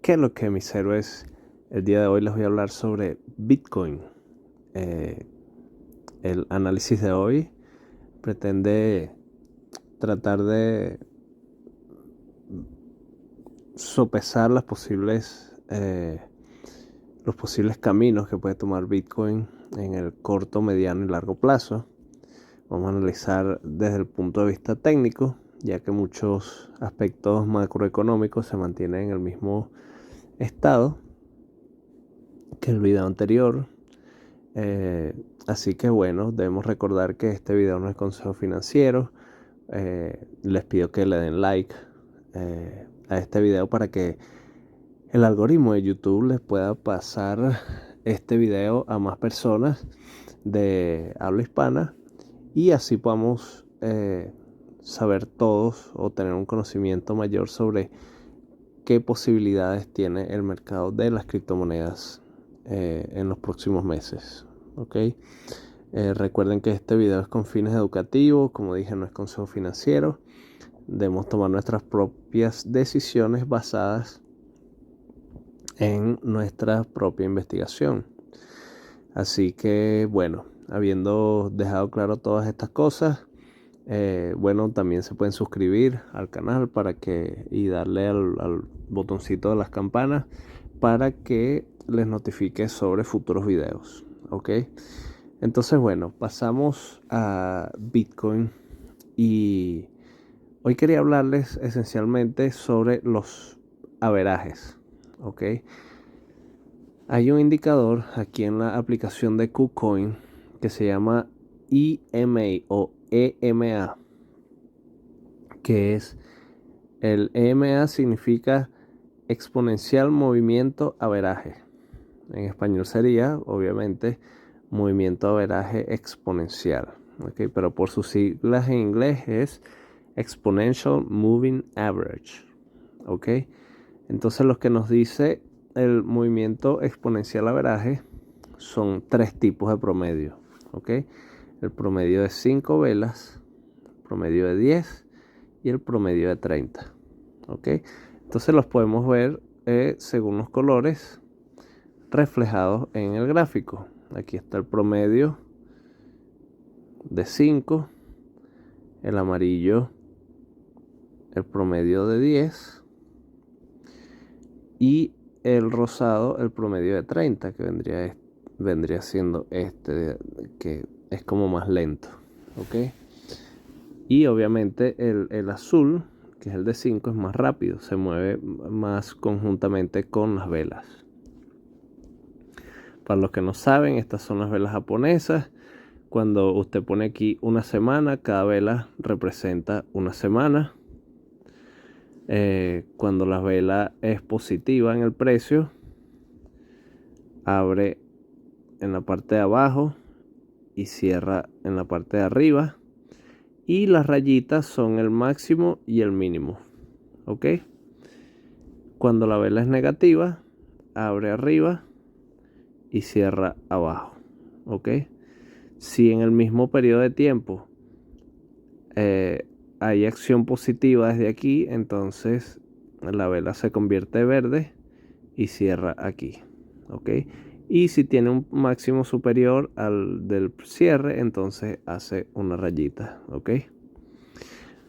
¿Qué es lo que, mis héroes? El día de hoy les voy a hablar sobre Bitcoin. El análisis de hoy pretende tratar de sopesar los posibles caminos que puede tomar Bitcoin en el corto, mediano y largo plazo. Vamos a analizar desde el punto de vista técnico, ya que muchos aspectos macroeconómicos se mantienen en el mismo estado que el video anterior. Así que bueno, debemos recordar que este video no es consejo financiero. Les pido que le den like a este video para que el algoritmo de YouTube les pueda pasar este video a más personas de habla hispana y así podamos saber todos o tener un conocimiento mayor sobre qué posibilidades tiene el mercado de las criptomonedas en los próximos meses. ¿Okay? Recuerden que este video es con fines educativos, como dije, no es consejo financiero. Debemos tomar nuestras propias decisiones basadas en nuestra propia investigación. Así que bueno, habiendo dejado claro todas estas cosas, bueno, también se pueden suscribir al canal y darle al botoncito de las campanas para que les notifique sobre futuros videos. ¿Ok? Entonces, bueno, pasamos a Bitcoin y hoy quería hablarles esencialmente sobre los averajes. ¿Ok? Hay un indicador aquí en la aplicación de KuCoin que se llama EMA o EMA, que es el EMA significa exponencial movimiento averaje. En español sería, obviamente, movimiento averaje exponencial. ¿Okay? Pero por sus siglas en inglés es Exponential Moving Average. ¿Okay? Entonces lo que nos dice el movimiento exponencial averaje son tres tipos de promedio. ¿Okay? El promedio de 5 velas, el promedio de 10 y el promedio de 30. ¿Okay? Entonces los podemos ver según los colores reflejados en el gráfico. Aquí está el promedio de 5, el amarillo el promedio de 10 y el rosado el promedio de 30, que vendría siendo que es como más lento. ¿Ok? Y obviamente el azul, que es el de 5, es más rápido, se mueve más conjuntamente con las velas. Para los que no saben, estas son las velas japonesas. Cuando usted pone aquí una semana, cada vela representa una semana. Cuando la vela es positiva en el precio, abre en la parte de abajo y cierra en la parte de arriba. Y las rayitas son el máximo y el mínimo. ¿Ok? Cuando la vela es negativa, abre arriba y cierra abajo. ¿Ok? Si en el mismo periodo de tiempo hay acción positiva desde aquí, entonces la vela se convierte verde y cierra aquí. ¿Ok? Y si tiene un máximo superior al del cierre, entonces hace una rayita. ¿Ok?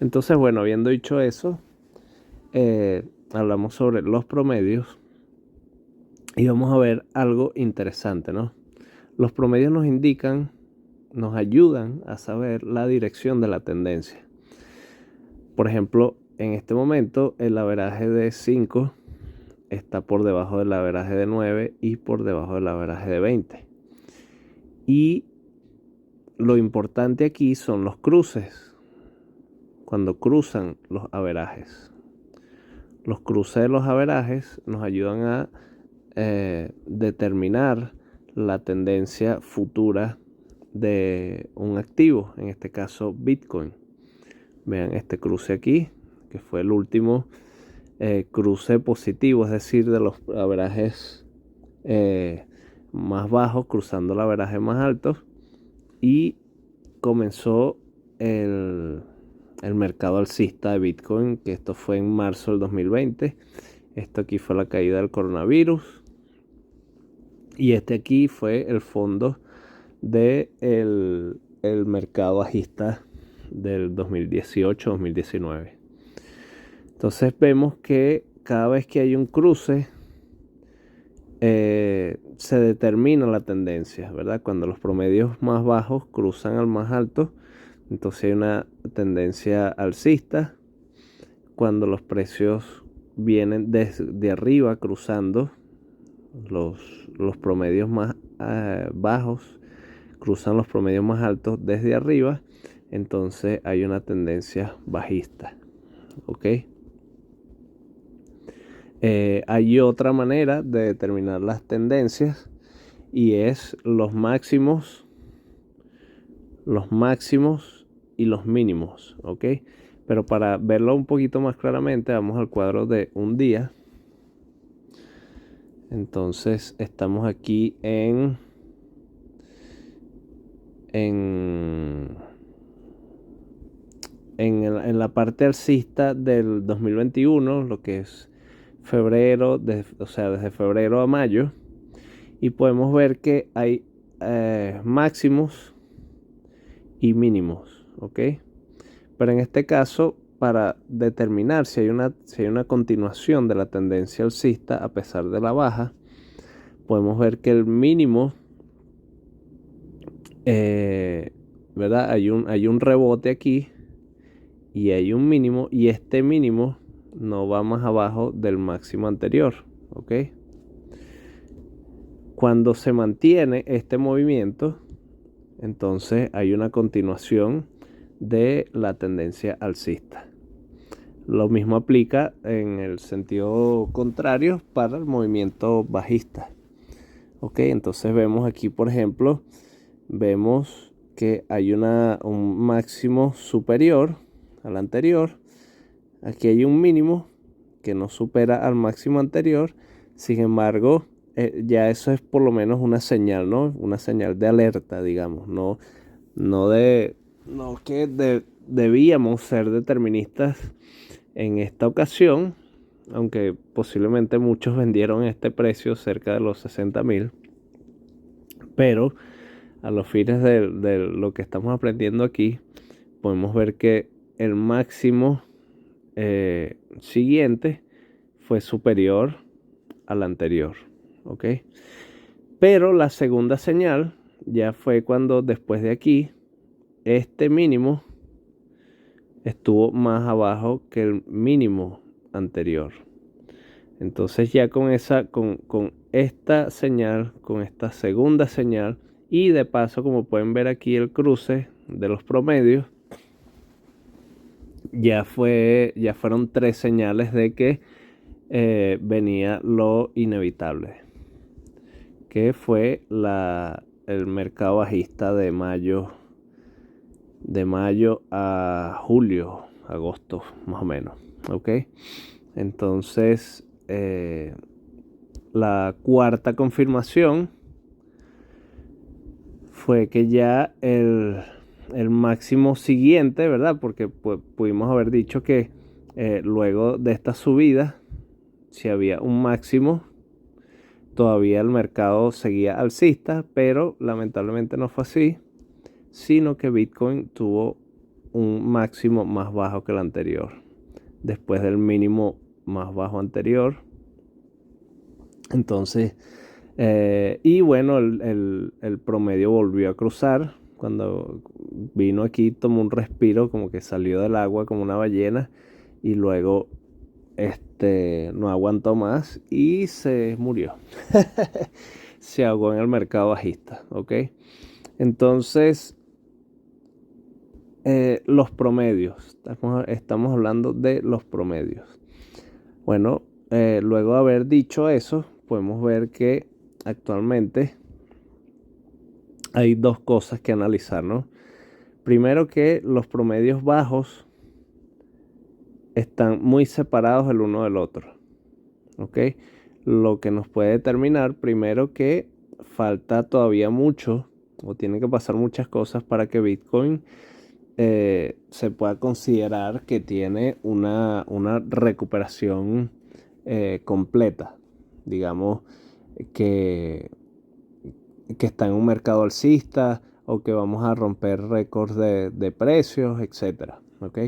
Entonces, bueno, habiendo dicho eso, hablamos sobre los promedios y vamos a ver algo interesante, ¿no? Los promedios nos ayudan a saber la dirección de la tendencia. Por ejemplo, en este momento el averaje de 5 está por debajo del averaje de 9 y por debajo del averaje de 20. Y lo importante aquí son los cruces, cuando cruzan los averajes. Los cruces de los averajes nos ayudan a determinar la tendencia futura de un activo, en este caso Bitcoin. Vean este cruce aquí, que fue el último cruce positivo, es decir, de los averajes más bajos cruzando el averaje más alto, y comenzó el mercado alcista de Bitcoin, que esto fue en marzo del 2020. Esto aquí fue la caída del coronavirus. Y este aquí fue el fondo del el mercado bajista del 2018-2019. Entonces vemos que cada vez que hay un cruce, se determina la tendencia, ¿verdad? Cuando los promedios más bajos cruzan al más alto, entonces hay una tendencia alcista. Cuando los precios vienen de arriba cruzando los promedios más bajos, cruzan los promedios más altos desde arriba, entonces hay una tendencia bajista. ¿Ok? Hay otra manera de determinar las tendencias y es los máximos y los mínimos. ¿Ok? Pero para verlo un poquito más claramente, vamos al cuadro de un día. Entonces estamos aquí en la parte alcista del 2021, lo que es febrero, o sea, desde febrero a mayo, y podemos ver que hay máximos y mínimos, ¿ok? Pero en este caso, para determinar si hay una continuación de la tendencia alcista a pesar de la baja, podemos ver que el mínimo, ¿verdad? Hay un rebote aquí y hay un mínimo, y este mínimo no va más abajo del máximo anterior, ¿ok? Cuando se mantiene este movimiento, entonces hay una continuación de la tendencia alcista. Lo mismo aplica en el sentido contrario para el movimiento bajista. Ok, entonces vemos aquí, por ejemplo, vemos que hay un máximo superior al anterior. Aquí hay un mínimo que no supera al máximo anterior. Sin embargo, ya eso es por lo menos una señal, ¿no? Una señal de alerta, digamos. No que debíamos ser deterministas en esta ocasión, aunque posiblemente muchos vendieron este precio cerca de los 60,000. Pero a los fines de lo que estamos aprendiendo aquí, podemos ver que el máximo siguiente fue superior al anterior, ¿ok? Pero la segunda señal ya fue cuando después de aquí, este mínimo estuvo más abajo que el mínimo anterior. Entonces ya con esta señal, con esta segunda señal, y de paso, como pueden ver aquí, el cruce de los promedios, ya fueron 3 señales de que venía lo inevitable, que fue el mercado bajista de mayo a julio, agosto, más o menos. ¿Ok? Entonces, la cuarta confirmación fue que ya el máximo siguiente, ¿verdad? Porque pudimos haber dicho que luego de esta subida, si había un máximo, todavía el mercado seguía alcista, pero lamentablemente no fue así, sino que Bitcoin tuvo un máximo más bajo que el anterior, después del mínimo más bajo anterior. Entonces, y bueno, el promedio volvió a cruzar. Cuando vino aquí, tomó un respiro, como que salió del agua como una ballena, y luego no aguantó más y se murió. Se ahogó en el mercado bajista, ¿ok? Entonces, los promedios. Estamos hablando de los promedios. Bueno, luego de haber dicho eso, podemos ver que actualmente hay 2 cosas que analizar, ¿no? Primero, que los promedios bajos están muy separados el uno del otro, ¿ok? Lo que nos puede determinar, primero, que falta todavía mucho, o tienen que pasar muchas cosas para que Bitcoin se pueda considerar que tiene una recuperación completa, digamos que, que está en un mercado alcista o que vamos a romper récords de precios, etcétera, ¿ok?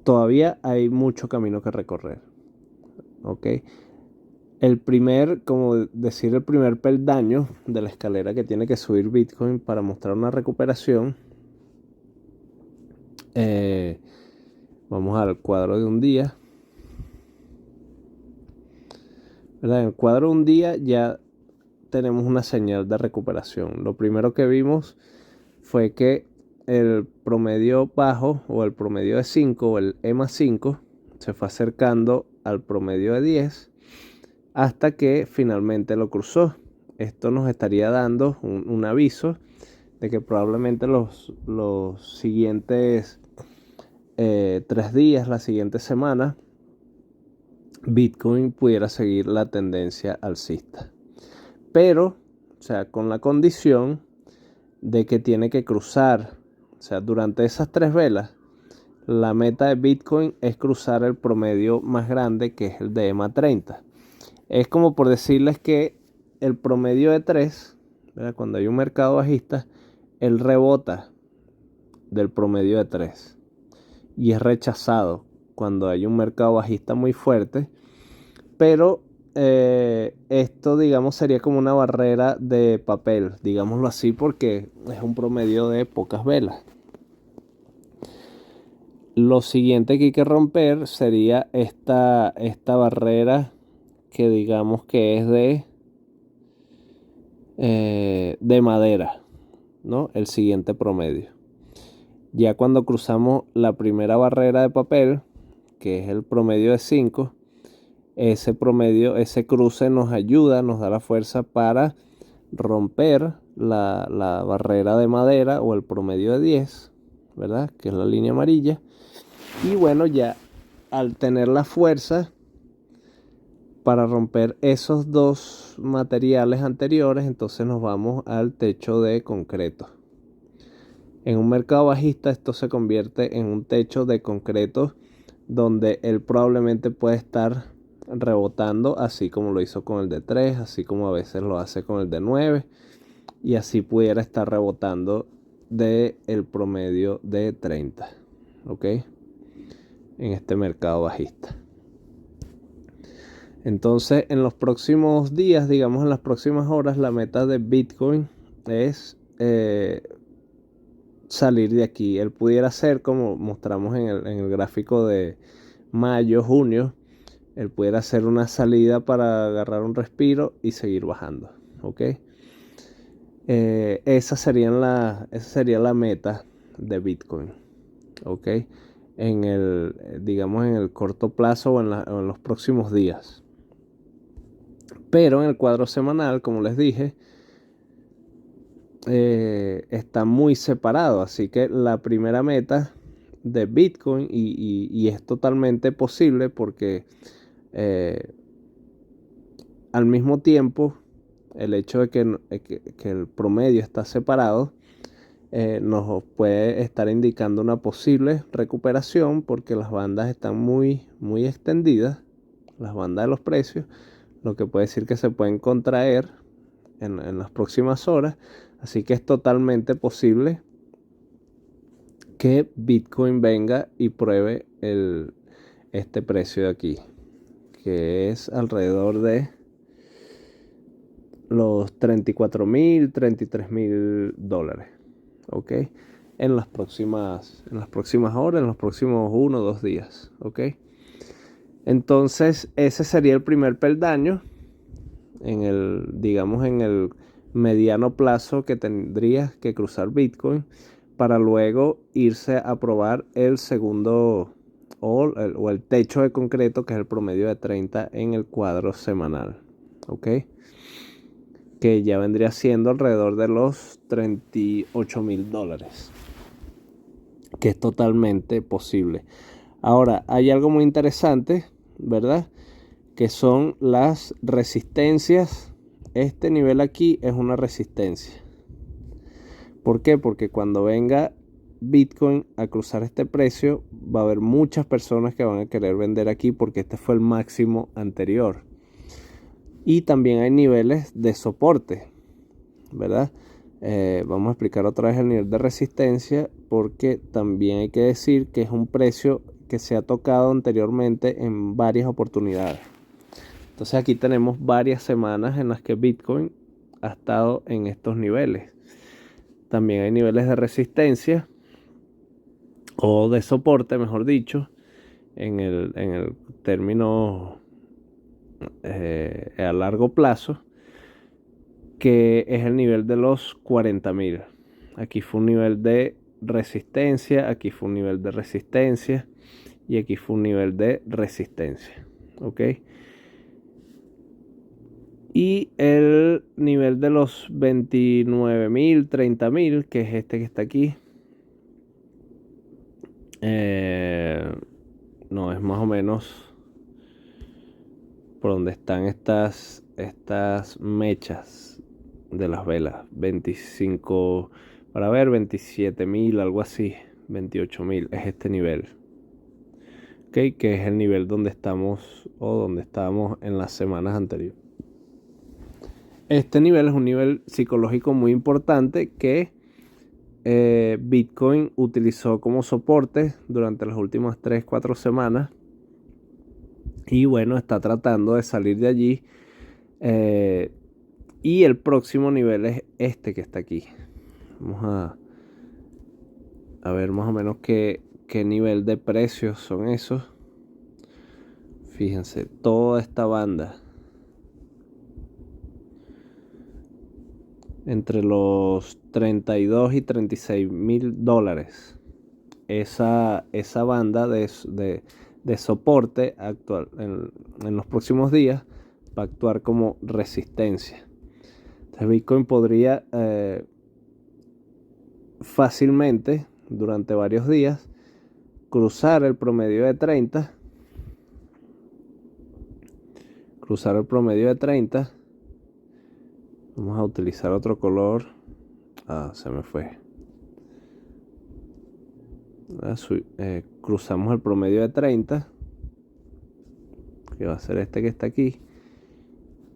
Todavía hay mucho camino que recorrer, ¿ok? El primer peldaño de la escalera que tiene que subir Bitcoin para mostrar una recuperación, vamos al cuadro de un día, ¿verdad? En el cuadro de un día ya tenemos una señal de recuperación. Lo primero que vimos fue que el promedio bajo o el promedio de 5 o el EMA5 se fue acercando al promedio de 10 hasta que finalmente lo cruzó. Esto nos estaría dando un aviso de que probablemente los siguientes 3 días, la siguiente semana, Bitcoin pudiera seguir la tendencia alcista. Pero, o sea, con la condición de que tiene que cruzar, o sea, durante esas 3 velas, la meta de Bitcoin es cruzar el promedio más grande, que es el de EMA30. Es como por decirles que el promedio de 3, ¿verdad? Cuando hay un mercado bajista, él rebota del promedio de 3 y es rechazado cuando hay un mercado bajista muy fuerte. Pero esto, digamos, sería como una barrera de papel, digámoslo así, porque es un promedio de pocas velas. Lo siguiente que hay que romper sería esta barrera que digamos que es de madera, ¿no? El siguiente promedio. Ya cuando cruzamos la primera barrera de papel, que es el promedio de 5, ese promedio, ese cruce nos ayuda, nos da la fuerza para romper la barrera de madera o el promedio de 10, ¿verdad? Que es la línea amarilla. Y bueno, ya al tener la fuerza para romper esos dos materiales anteriores, entonces nos vamos al techo de concreto. En un mercado bajista esto se convierte en un techo de concreto donde él probablemente puede estar rebotando, así como lo hizo con el de 3, así como a veces lo hace con el de 9, y así pudiera estar rebotando del promedio de 30, ¿ok? En este mercado bajista. Entonces, en los próximos días, digamos en las próximas horas, la meta de Bitcoin es salir de aquí. Él pudiera ser, como mostramos en el gráfico de mayo, junio, él pudiera hacer una salida para agarrar un respiro y seguir bajando, ¿ok? Esa sería la meta de Bitcoin, ¿ok? Digamos en el corto plazo o en los próximos días. Pero en el cuadro semanal, como les dije, está muy separado. Así que la primera meta de Bitcoin, y es totalmente posible porque al mismo tiempo el hecho de que el promedio está separado nos puede estar indicando una posible recuperación porque las bandas están muy, muy extendidas, las bandas de los precios, lo que puede decir que se pueden contraer en las próximas horas. Así que es totalmente posible que Bitcoin venga y pruebe este precio de aquí, que es alrededor de los $34,000, $33,000, ¿ok? En las próximas horas, en los próximos 1 o 2 días, ¿ok? Entonces ese sería el primer peldaño digamos en el mediano plazo que tendría que cruzar Bitcoin para luego irse a probar el segundo o el techo de concreto, que es el promedio de 30 en el cuadro semanal, ¿ok? Que ya vendría siendo alrededor de los $38,000, que es totalmente posible. Ahora, hay algo muy interesante, ¿verdad? Que son las resistencias. Este nivel aquí es una resistencia. ¿Por qué? Porque cuando venga Bitcoin a cruzar este precio, va a haber muchas personas que van a querer vender aquí porque este fue el máximo anterior. Y también hay niveles de soporte, ¿verdad? Vamos a explicar otra vez el nivel de resistencia, porque también hay que decir que es un precio que se ha tocado anteriormente en varias oportunidades. Entonces aquí tenemos varias semanas en las que Bitcoin ha estado en estos niveles. También hay niveles de resistencia o de soporte, mejor dicho, en el término a largo plazo, que es el nivel de los 40.000. Aquí fue un nivel de resistencia, aquí fue un nivel de resistencia y aquí fue un nivel de resistencia. ¿Ok? Y el nivel de los 29.000, 30.000, que es este que está aquí, no, es más o menos por donde están estas mechas de las velas. 25, para ver, 27.000, algo así, 28.000, es este nivel. ¿Ok? Que es el nivel donde estamos o donde estábamos en las semanas anteriores. Este nivel es un nivel psicológico muy importante que Bitcoin utilizó como soporte durante las últimas 3-4 semanas. Y bueno, está tratando de salir de allí. Y el próximo nivel es este que está aquí. Vamos a ver más o menos qué nivel de precios son esos. Fíjense, toda esta banda entre los 32 y 36.000 dólares. Esa banda de soporte actual en los próximos días va a actuar como resistencia. Entonces Bitcoin podría fácilmente durante varios días cruzar el promedio de 30. Vamos a utilizar otro color. Se me fue. Cruzamos el promedio de 30, que va a ser este que está aquí.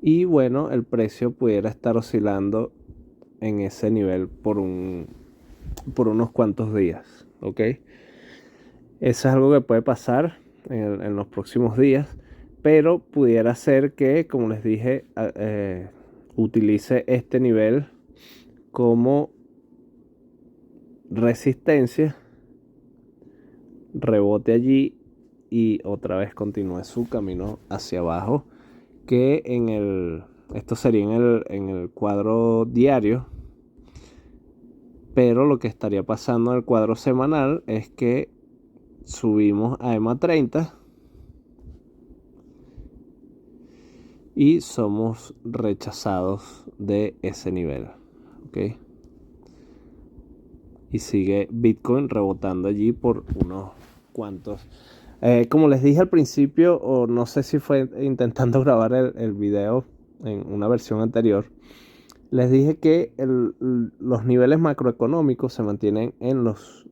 Y bueno, el precio pudiera estar oscilando en ese nivel por unos cuantos días. ¿Ok? Eso es algo que puede pasar en los próximos días. Pero pudiera ser que, como les dije, utilice este nivel como resistencia, rebote allí y otra vez continúe su camino hacia abajo, que esto sería en el cuadro diario, pero lo que estaría pasando en el cuadro semanal es que subimos a EMA 30 y somos rechazados de ese nivel. ¿Ok? Y sigue Bitcoin rebotando allí por unos cuantos. Como les dije al principio, o no sé si fue intentando grabar el video en una versión anterior, les dije que los niveles macroeconómicos se mantienen en los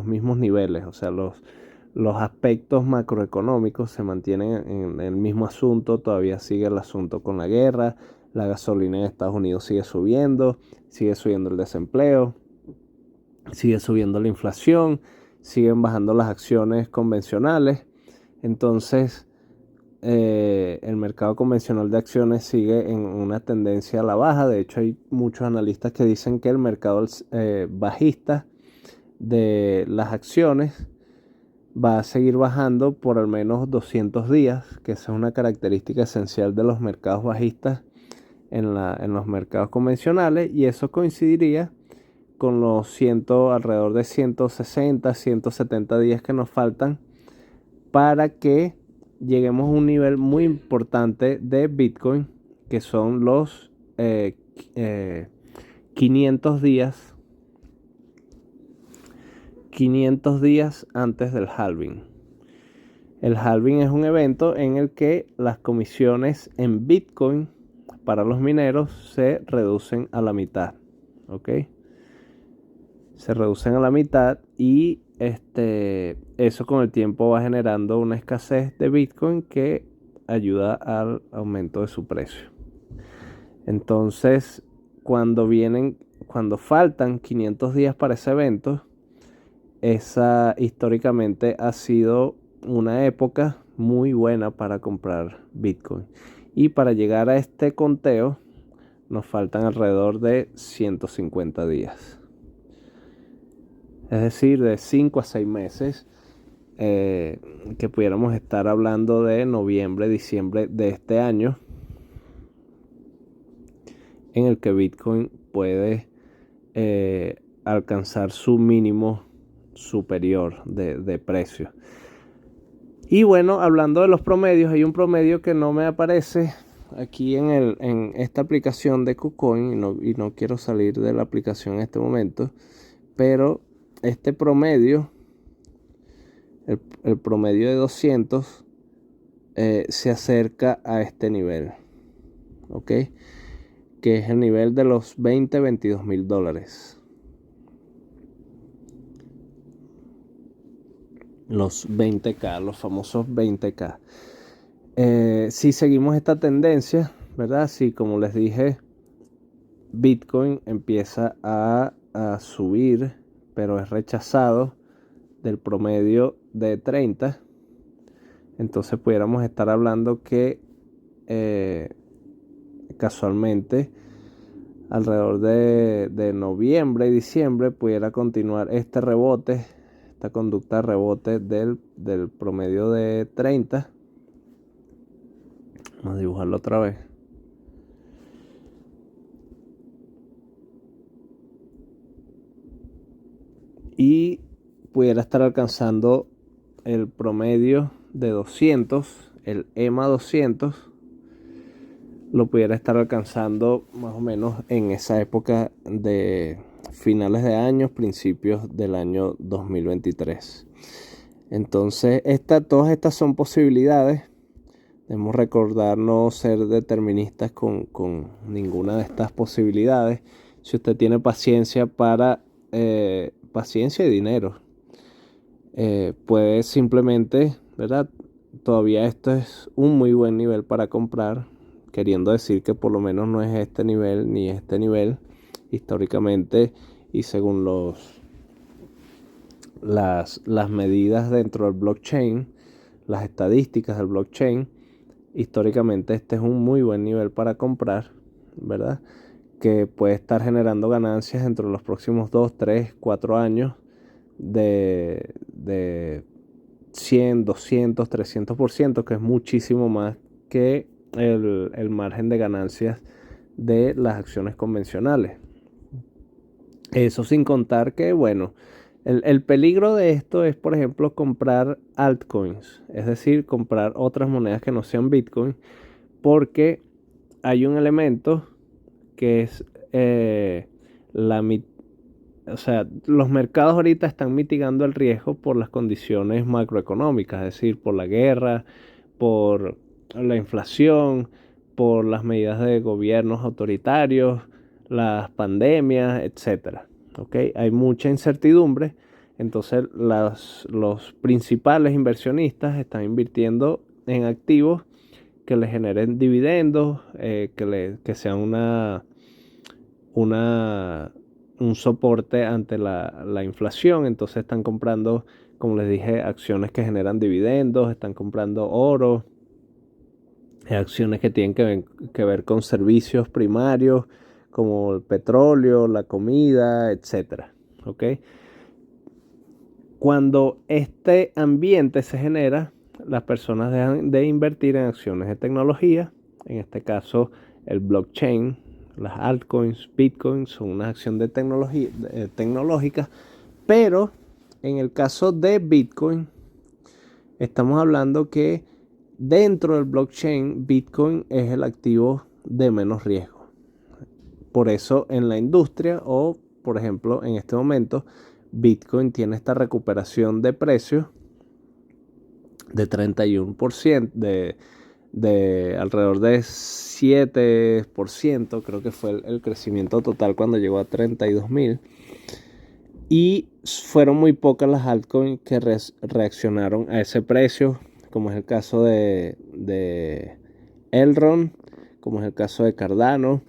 mismos niveles. O sea, los aspectos macroeconómicos se mantienen en el mismo asunto. Todavía sigue el asunto con la guerra. La gasolina en Estados Unidos sigue subiendo el desempleo, sigue subiendo la inflación, siguen bajando las acciones convencionales. Entonces el mercado convencional de acciones sigue en una tendencia a la baja. De hecho, hay muchos analistas que dicen que el mercado bajista de las acciones va a seguir bajando por al menos 200 días, que esa es una característica esencial de los mercados bajistas en los mercados convencionales, y eso coincidiría con los alrededor de 160, 170 días que nos faltan para que lleguemos a un nivel muy importante de Bitcoin, que son los 500 días 500 días antes del halving. El halving es un evento en el que las comisiones en Bitcoin para los mineros se reducen a la mitad. ¿Ok? Se reducen a la mitad y eso con el tiempo va generando una escasez de Bitcoin que ayuda al aumento de su precio. Entonces, cuando faltan 500 días para ese evento, esa históricamente ha sido una época muy buena para comprar Bitcoin. Y para llegar a este conteo, nos faltan alrededor de 150 días. Es decir, de 5 a 6 meses, que pudiéramos estar hablando de noviembre, diciembre de este año, en el que Bitcoin puede alcanzar su mínimo superior de precio. Y bueno, hablando de los promedios, hay un promedio que no me aparece aquí en esta aplicación de KuCoin, y no quiero salir de la aplicación en este momento, pero este promedio, el promedio de 200, se acerca a este nivel, ¿ok? Que es el nivel de los 22 mil dólares. Los 20K, los famosos 20K. Si seguimos esta tendencia, ¿verdad? Si, como les dije, Bitcoin empieza a subir, pero es rechazado del promedio de 30, entonces pudiéramos estar hablando que casualmente alrededor de noviembre y diciembre pudiera continuar este rebote, esta conducta de rebote del promedio de 30. Vamos a dibujarlo otra vez. Y pudiera estar alcanzando el promedio de 200, el EMA 200, lo pudiera estar alcanzando más o menos en esa época de finales de año, principios del año 2023. Entonces, todas estas son posibilidades. Debemos recordar no ser deterministas con ninguna de estas posibilidades. Si usted tiene paciencia paciencia y dinero, puede simplemente, ¿verdad? Todavía esto es un muy buen nivel para comprar, queriendo decir que por lo menos no es este nivel ni este nivel históricamente, y según las medidas dentro del blockchain, las estadísticas del blockchain, históricamente este es un muy buen nivel para comprar, ¿verdad? Que puede estar generando ganancias dentro de los próximos 2, 3, 4 años de 100, 200, 300%, que es muchísimo más que el margen de ganancias de las acciones convencionales. Eso sin contar que, bueno, el peligro de esto es, por ejemplo, comprar altcoins, es decir, comprar otras monedas que no sean Bitcoin, porque hay un elemento que es o sea, los mercados ahorita están mitigando el riesgo por las condiciones macroeconómicas, es decir, por la guerra, por la inflación, por las medidas de gobiernos autoritarios, las pandemias, etcétera. ¿Okay? Hay mucha incertidumbre, entonces los principales inversionistas están invirtiendo en activos que les generen dividendos, que sean un soporte ante la inflación. Entonces están comprando, como les dije, acciones que generan dividendos, están comprando oro, acciones que tienen que ver con servicios primarios como el petróleo, la comida, etcétera. ¿Okay? Cuando este ambiente se genera, las personas dejan de invertir en acciones de tecnología, en este caso el blockchain, las altcoins, Bitcoin, son una acción de tecnología, tecnológica, pero en el caso de Bitcoin, estamos hablando que dentro del blockchain, Bitcoin es el activo de menos riesgo. Por eso en la industria, o por ejemplo en este momento, Bitcoin tiene esta recuperación de precios de 31%, de alrededor de 7%, creo que fue el crecimiento total cuando llegó a 32.000. Y fueron muy pocas las altcoins que reaccionaron a ese precio, como es el caso de Elrond, como es el caso de Cardano,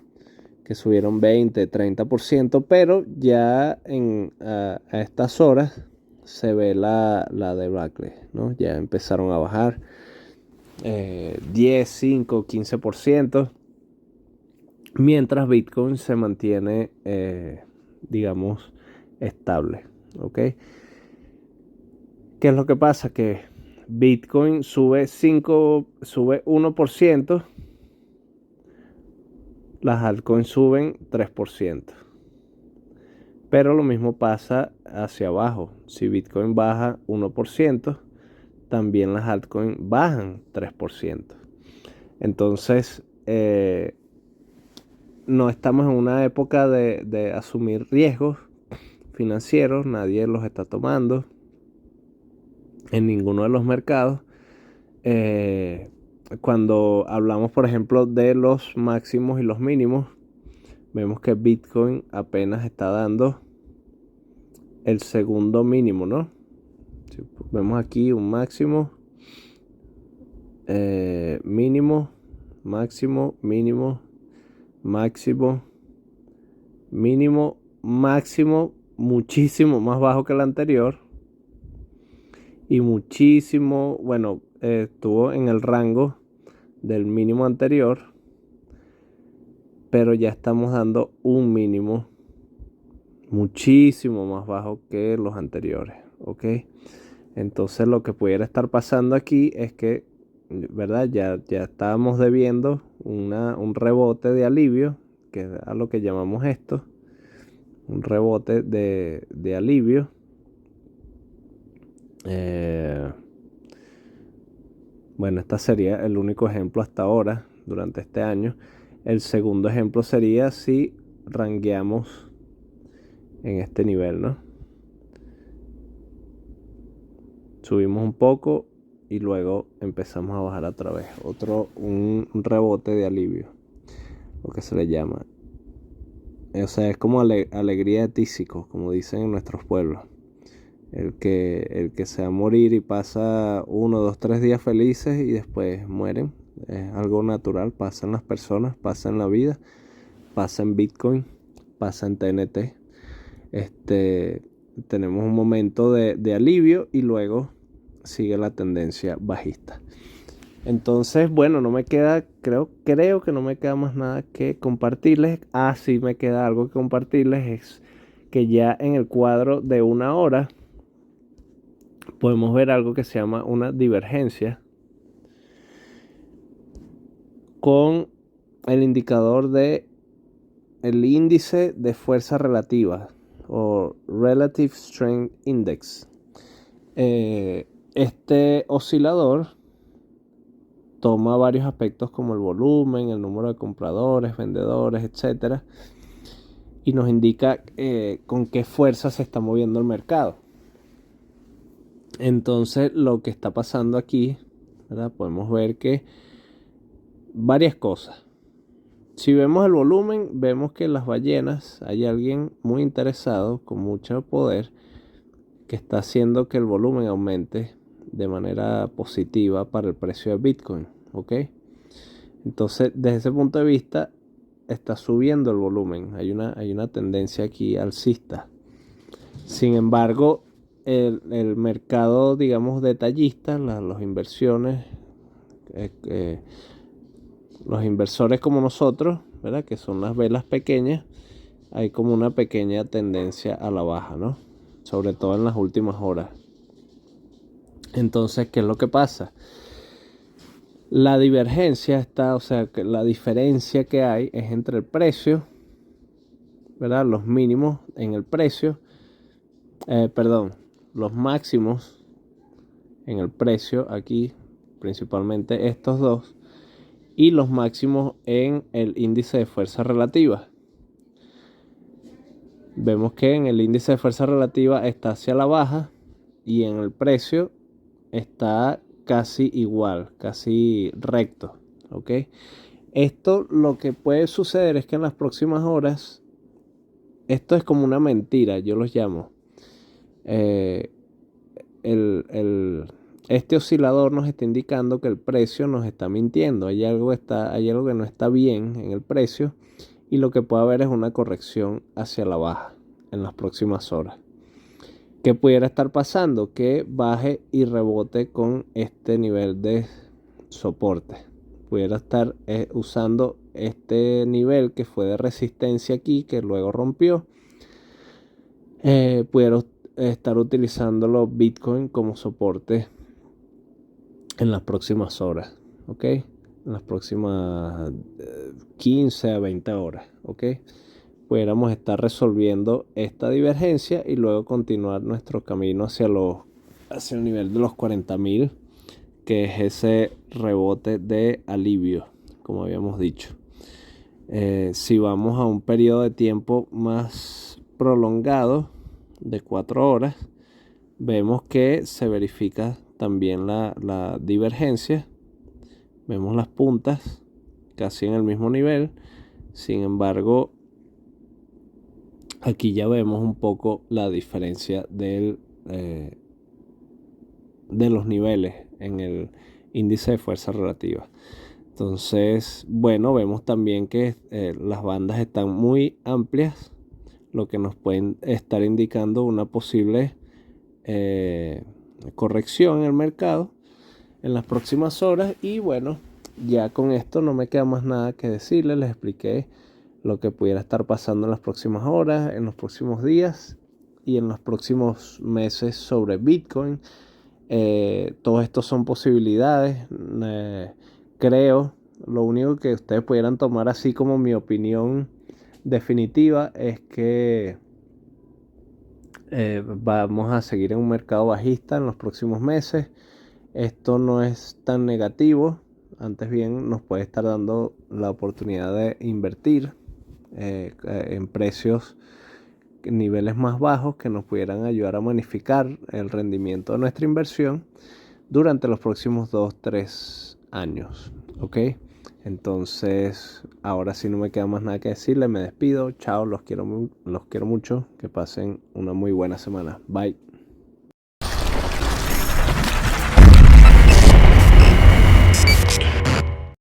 que subieron 20-30%, pero ya a estas horas se ve la debacle, ¿no? Ya empezaron a bajar 10, 5, 15%, mientras Bitcoin se mantiene, digamos, estable, ¿ok? ¿Qué es lo que pasa? Que Bitcoin sube 1%, las altcoins suben 3%. Pero lo mismo pasa hacia abajo. Si Bitcoin baja 1%, también las altcoins bajan 3%. Entonces, no estamos en una época de asumir riesgos financieros, nadie los está tomando en ninguno de los mercados. Cuando hablamos, por ejemplo, de los máximos y los mínimos, vemos que Bitcoin apenas está dando el segundo mínimo, ¿no? Si vemos aquí un máximo, mínimo, máximo, mínimo, máximo, mínimo, máximo, muchísimo más bajo que el anterior. Y muchísimo, bueno, estuvo en el rango del mínimo anterior, pero ya estamos dando un mínimo muchísimo más bajo que los anteriores, ¿ok? Entonces lo que pudiera estar pasando aquí es que, ¿verdad? Ya estábamos debiendo un rebote de alivio, que es a lo que llamamos esto, un rebote de alivio. Bueno, este sería el único ejemplo hasta ahora, durante este año. El segundo ejemplo sería si rangueamos en este nivel, ¿no? Subimos un poco y luego empezamos a bajar otra vez. Un rebote de alivio, lo que se le llama. O sea, es como alegría de tísico, como dicen en nuestros pueblos. El que se va a morir y pasa 1, 2, 3 días felices y después mueren. Es algo natural, pasa en las personas, pasa en la vida, pasa en Bitcoin, pasa en TNT. Tenemos un momento de alivio y luego sigue la tendencia bajista. Entonces, bueno, no me queda, creo que no me queda más nada que compartirles. Sí me queda algo que compartirles, es que ya en el cuadro de 1 hora podemos ver algo que se llama una divergencia con el indicador de el índice de fuerza relativa o Relative Strength Index. Este oscilador toma varios aspectos como el volumen, el número de compradores, vendedores, etcétera, y nos indica con qué fuerza se está moviendo el mercado. Entonces, lo que está pasando aquí, ¿verdad? Podemos ver que varias cosas. Si vemos el volumen, vemos que las ballenas, hay alguien muy interesado, con mucho poder, que está haciendo que el volumen aumente de manera positiva para el precio de Bitcoin, ¿ok? Entonces, desde ese punto de vista, está subiendo el volumen. Hay una tendencia aquí alcista. Sin embargo, el mercado, digamos, detallista, las inversiones, los inversores como nosotros, ¿verdad? Que son las velas pequeñas, hay como una pequeña tendencia a la baja, ¿no? Sobre todo en las últimas horas. Entonces, ¿qué es lo que pasa? La divergencia está, o sea, que la diferencia que hay es entre el precio, ¿verdad? Los mínimos en el precio, los máximos en el precio aquí, principalmente estos dos, y los máximos en el índice de fuerza relativa. Vemos que en el índice de fuerza relativa está hacia la baja y en el precio está casi igual, casi recto, ¿ok? Esto lo que puede suceder es que en las próximas horas, esto es como una mentira, yo los llamo. Este oscilador nos está indicando que el precio nos está mintiendo. Hay algo que no está bien en el precio, y lo que puede haber es una corrección hacia la baja en las próximas horas. ¿Qué pudiera estar pasando? Que baje y rebote con este nivel de soporte. Pudiera estar usando este nivel que fue de resistencia aquí, que luego rompió. Pudiera estar utilizándolo Bitcoin como soporte en las próximas horas, ¿ok? En las próximas 15 a 20 horas, ¿ok? Pudiéramos estar resolviendo esta divergencia y luego continuar nuestro camino hacia el nivel de los 40.000, que es ese rebote de alivio, como habíamos dicho. Si vamos a un periodo de tiempo más prolongado, de 4 horas, vemos que se verifica también la divergencia. Vemos las puntas casi en el mismo nivel. Sin embargo, aquí ya vemos un poco la diferencia de los niveles en el índice de fuerza relativa. Entonces, bueno, vemos también que las bandas están muy amplias, lo que nos pueden estar indicando una posible corrección en el mercado en las próximas horas. Y bueno, ya con esto no me queda más nada que decirles. Les expliqué lo que pudiera estar pasando en las próximas horas, en los próximos días y en los próximos meses sobre Bitcoin. Todo esto son posibilidades. Creo, lo único que ustedes pudieran tomar así como mi opinión definitiva es que vamos a seguir en un mercado bajista en los próximos meses. Esto no es tan negativo, antes bien nos puede estar dando la oportunidad de invertir en precios, niveles más bajos, que nos pudieran ayudar a magnificar el rendimiento de nuestra inversión durante los próximos 2-3 años, ¿ok? Entonces, ahora sí no me queda más nada que decirle, me despido, chao, los quiero mucho, que pasen una muy buena semana, bye.